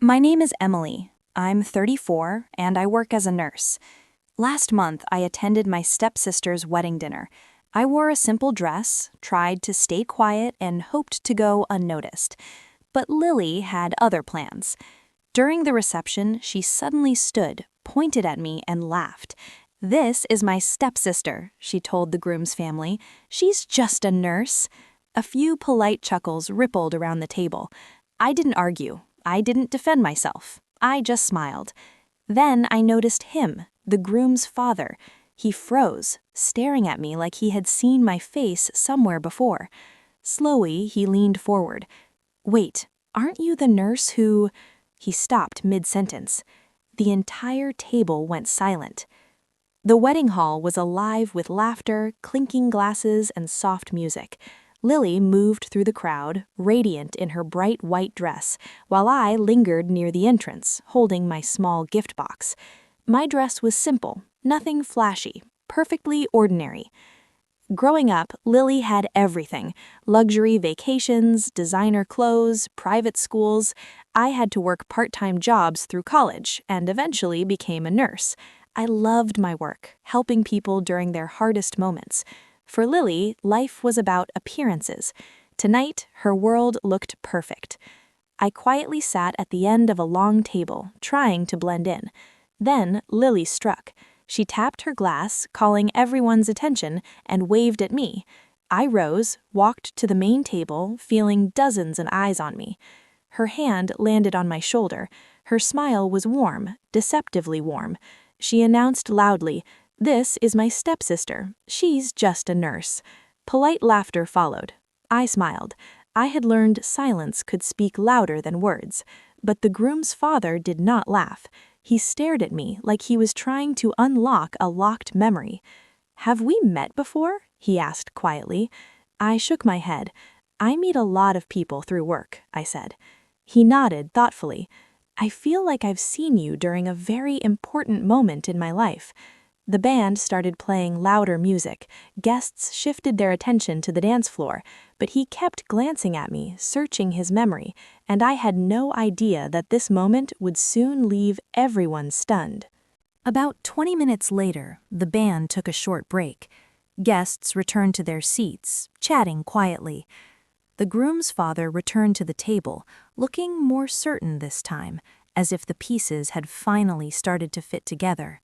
My name is Emily. I'm 34 and I work as a nurse. Last month, I attended my stepsister's wedding dinner. I wore a simple dress, tried to stay quiet, and hoped to go unnoticed. But Lily had other plans. During the reception, she suddenly stood, pointed at me, and laughed. "This is my stepsister," she told the groom's family. "She's just a nurse." A few polite chuckles rippled around the table. I didn't argue. I didn't defend myself. I just smiled. Then I noticed him, the groom's father. He froze, staring at me like he had seen my face somewhere before. Slowly, he leaned forward. "Wait, aren't you the nurse who—" He stopped mid-sentence. The entire table went silent. The wedding hall was alive with laughter, clinking glasses, and soft music. Lily moved through the crowd, radiant in her bright white dress, while I lingered near the entrance, holding my small gift box. My dress was simple, nothing flashy, perfectly ordinary. Growing up, Lily had everything: luxury vacations, designer clothes, private schools. I had to work part-time jobs through college and eventually became a nurse. I loved my work, helping people during their hardest moments. For Lily, life was about appearances. Tonight, her world looked perfect. I quietly sat at the end of a long table, trying to blend in. Then Lily struck. She tapped her glass, calling everyone's attention, and waved at me. I rose, walked to the main table, feeling dozens of eyes on me. Her hand landed on my shoulder. Her smile was warm, deceptively warm. She announced loudly, "This is my stepsister. She's just a nurse." Polite laughter followed. I smiled. I had learned silence could speak louder than words. But the groom's father did not laugh. He stared at me like he was trying to unlock a locked memory. "Have we met before?" he asked quietly. I shook my head. "I meet a lot of people through work," I said. He nodded thoughtfully. "I feel like I've seen you during a very important moment in my life." The band started playing louder music. Guests shifted their attention to the dance floor, but he kept glancing at me, searching his memory, and I had no idea that this moment would soon leave everyone stunned. About 20 minutes later, the band took a short break. Guests returned to their seats, chatting quietly. The groom's father returned to the table, looking more certain this time, as if the pieces had finally started to fit together.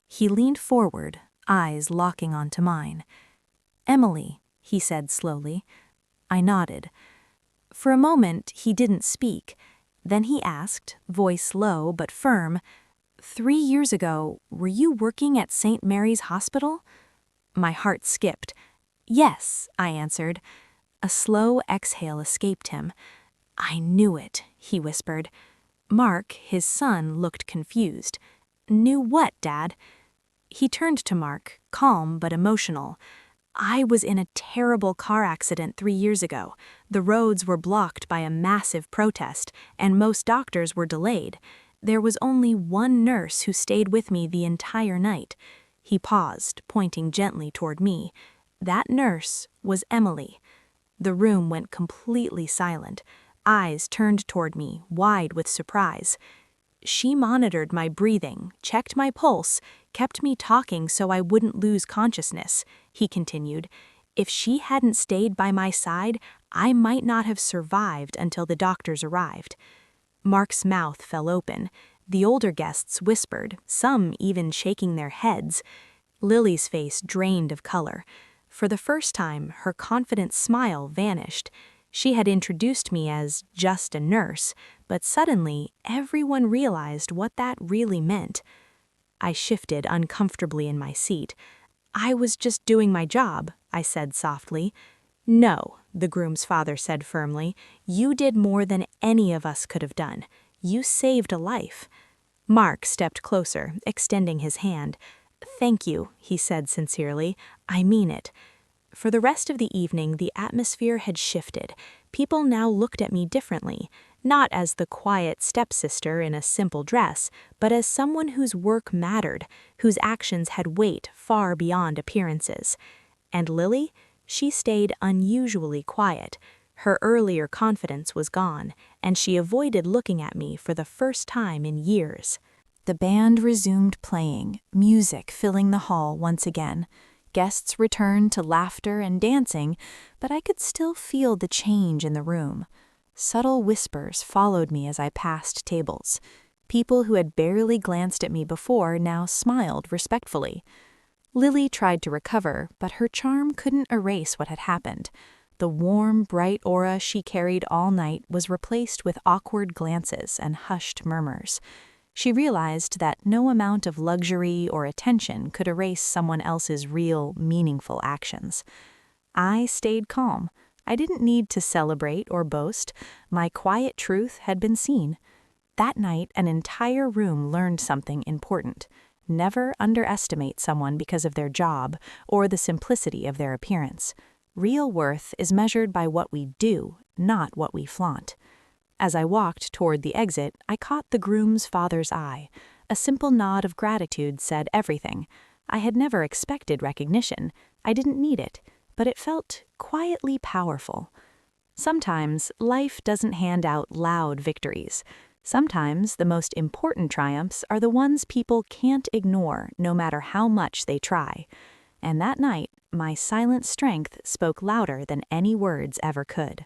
He leaned forward, eyes locking onto mine. "Emily," he said slowly. I nodded. For a moment, he didn't speak. Then he asked, voice low but firm, 3 years ago, were you working at St. Mary's Hospital?" My heart skipped. "Yes," I answered. A slow exhale escaped him. "I knew it," he whispered. Mark, his son, looked confused. "Knew what, Dad?" He turned to Mark, calm but emotional. "I was in a terrible car accident 3 years ago. The roads were blocked by a massive protest, and most doctors were delayed. There was only one nurse who stayed with me the entire night." He paused, pointing gently toward me. That nurse was Emily. The room went completely silent. Eyes turned toward me, wide with surprise. "She monitored my breathing, checked my pulse, kept me talking so I wouldn't lose consciousness," he continued. "If she hadn't stayed by my side, I might not have survived until the doctors arrived." Mark's mouth fell open. The older guests whispered, some even shaking their heads. Lily's face drained of color. For the first time, her confident smile vanished. She had introduced me as just a nurse, but suddenly everyone realized what that really meant. I shifted uncomfortably in my seat. "I was just doing my job," I said softly. "No," the groom's father said firmly. "You did more than any of us could have done. You saved a life." Mark stepped closer, extending his hand. "Thank you," he said sincerely. "I mean it." For the rest of the evening, the atmosphere had shifted. People now looked at me differently, not as the quiet stepsister in a simple dress, but as someone whose work mattered, whose actions had weight far beyond appearances. And Lily? She stayed unusually quiet. Her earlier confidence was gone, and she avoided looking at me for the first time in years. The band resumed playing, music filling the hall once again. Guests returned to laughter and dancing, but I could still feel the change in the room. Subtle whispers followed me as I passed tables. People who had barely glanced at me before now smiled respectfully. Lily tried to recover, but her charm couldn't erase what had happened. The warm, bright aura she carried all night was replaced with awkward glances and hushed murmurs. She realized that no amount of luxury or attention could erase someone else's real, meaningful actions. I stayed calm. I didn't need to celebrate or boast. My quiet truth had been seen. That night, an entire room learned something important. Never underestimate someone because of their job or the simplicity of their appearance. Real worth is measured by what we do, not what we flaunt. As I walked toward the exit, I caught the groom's father's eye. A simple nod of gratitude said everything. I had never expected recognition. I didn't need it, but it felt quietly powerful. Sometimes life doesn't hand out loud victories. Sometimes the most important triumphs are the ones people can't ignore no matter how much they try. And that night, my silent strength spoke louder than any words ever could.